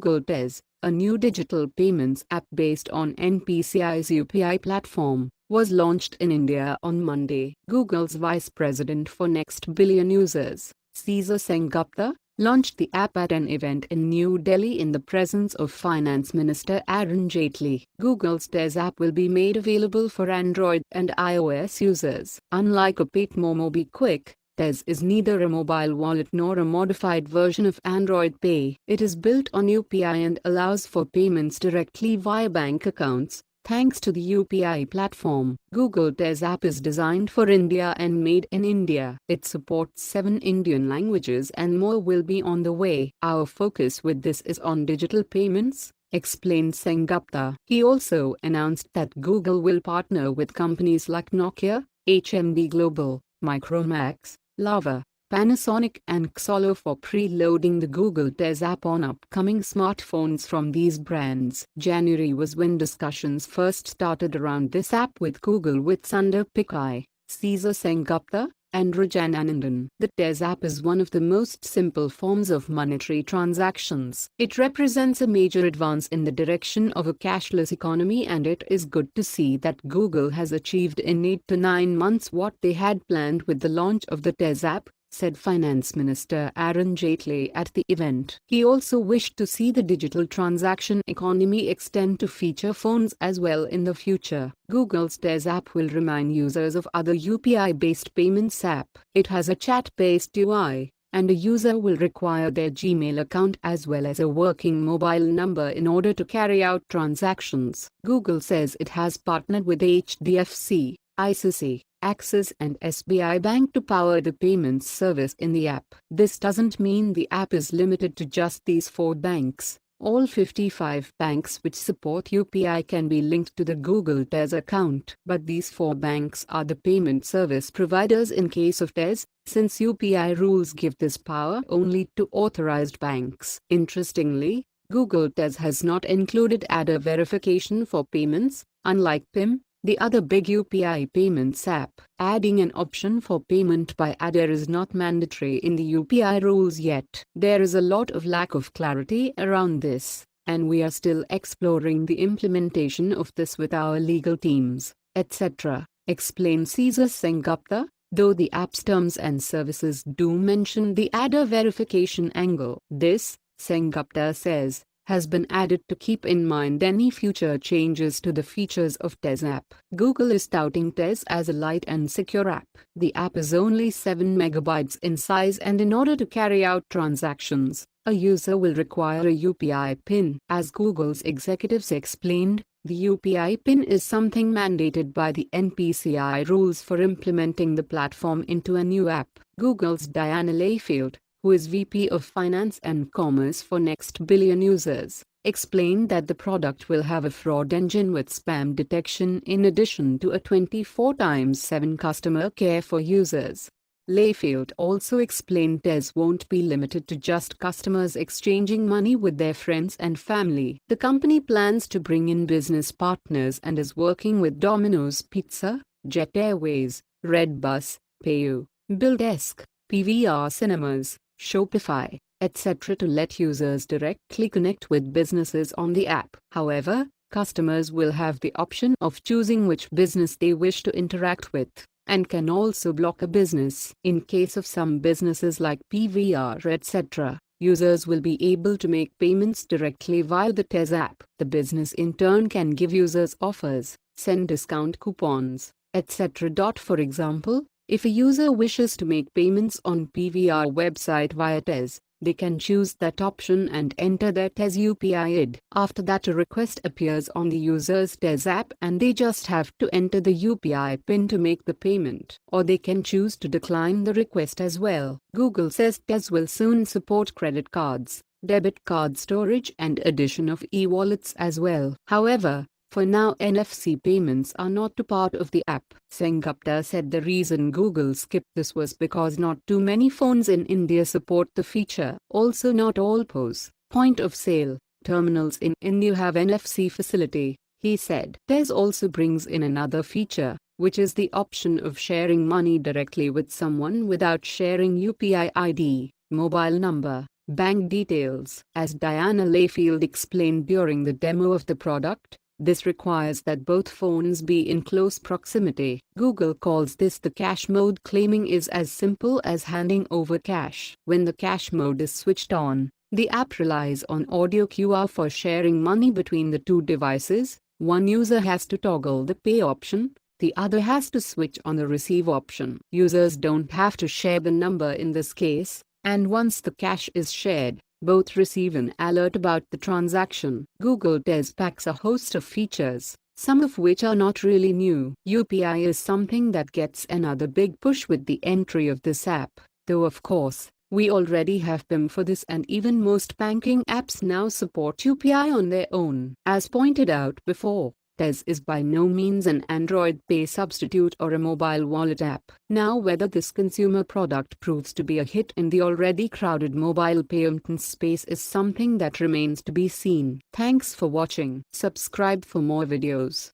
Google Tez, a new digital payments app based on NPCI's UPI platform, was launched in India on Monday. Google's Vice President for Next Billion Users, Cesar Sengupta, launched the app at an event in New Delhi in the presence of Finance Minister Arun Jaitley. Google's Tez app will be made available for Android and iOS users. Unlike a Paytm MobiKwik, Tez is neither a mobile wallet nor a modified version of Android Pay. It is built on UPI and allows for payments directly via bank accounts, thanks to the UPI platform. Google Tez app is designed for India and made in India. It supports 7 Indian languages and more will be on the way. Our focus with this is on digital payments, explained Sengupta. He also announced that Google will partner with companies like Nokia, HMD Global, Micromax, Lava, Panasonic and Xolo for preloading the Google Tez app on upcoming smartphones from these brands. January was when discussions first started around this app with Google with Sundar Pichai, Cesar Sengupta, and Rajananandan. The Tez app is one of the most simple forms of monetary transactions. It represents a major advance in the direction of a cashless economy, and it is good to see that Google has achieved in 8 to 9 months what they had planned with the launch of the Tez app, said Finance Minister Arun Jaitley at the event. He also wished to see the digital transaction economy extend to feature phones as well in the future. Google's Tez app will remind users of other UPI-based payments app. It has a chat-based UI, and a user will require their Gmail account as well as a working mobile number in order to carry out transactions. Google says it has partnered with HDFC, ICICI, Axis and SBI Bank to power the payments service in the app. This doesn't mean the app is limited to just these 4 banks. All 55 banks which support UPI can be linked to the Google Tez account. But these 4 banks are the payment service providers in case of Tez, since UPI rules give this power only to authorized banks. Interestingly, Google Tez has not included Aadhaar verification for payments, unlike PIM, the other big UPI payments app. Adding an option for payment by Aadhaar is not mandatory in the UPI rules yet. There is a lot of lack of clarity around this, and we are still exploring the implementation of this with our legal teams, etc., explained Cesar Sengupta, though the app's terms and services do mention the Aadhaar verification angle. This, Sengupta says, has been added to keep in mind any future changes to the features of Tez app. Google is touting Tez as a light and secure app. The app is only 7 megabytes in size, and in order to carry out transactions, a user will require a UPI PIN. As Google's executives explained, the UPI PIN is something mandated by the NPCI rules for implementing the platform into a new app. Google's Diana Layfield, who is VP of Finance and Commerce for Next Billion Users, explained that the product will have a fraud engine with spam detection in addition to a 24/7 customer care for users. Layfield also explained Tez won't be limited to just customers exchanging money with their friends and family. The company plans to bring in business partners and is working with Domino's Pizza, Jet Airways, Redbus, PayU, BillDesk, PVR Cinemas, Shopify, etc. to let users directly connect with businesses on the app. However, customers will have the option of choosing which business they wish to interact with, and can also block a business. In case of some businesses like PVR etc., users will be able to make payments directly via the Tez app. The business in turn can give users offers, send discount coupons, etc. For example, if a user wishes to make payments on PVR website via Tez, they can choose that option and enter their Tez UPI ID. After that, a request appears on the user's Tez app and they just have to enter the UPI PIN to make the payment, or they can choose to decline the request as well. Google says Tez will soon support credit cards, debit card storage and addition of e-wallets as well. However, for now, NFC payments are not a part of the app. Sengupta said the reason Google skipped this was because not too many phones in India support the feature. Also, not all POS, point of sale, terminals in India have NFC facility, he said. Tez also brings in another feature, which is the option of sharing money directly with someone without sharing UPI ID, mobile number, bank details. As Diana Layfield explained during the demo of the product, this requires that both phones be in close proximity. Google calls this the cache mode, claiming is as simple as handing over cash. When the cache mode is switched on, the app relies on audio QR for sharing money between the two devices. One user has to toggle the pay option, the other has to switch on the receive option. Users don't have to share the number in this case, and once the cash is shared, both receive an alert about the transaction. Google Tez packs a host of features, some of which are not really new. UPI is something that gets another big push with the entry of this app, though of course, we already have PIM for this, and even most banking apps now support UPI on their own. As pointed out before, Tez is by no means an Android Pay substitute or a mobile wallet app. Now, whether this consumer product proves to be a hit in the already crowded mobile payment space is something that remains to be seen. Thanks for watching. Subscribe for more videos.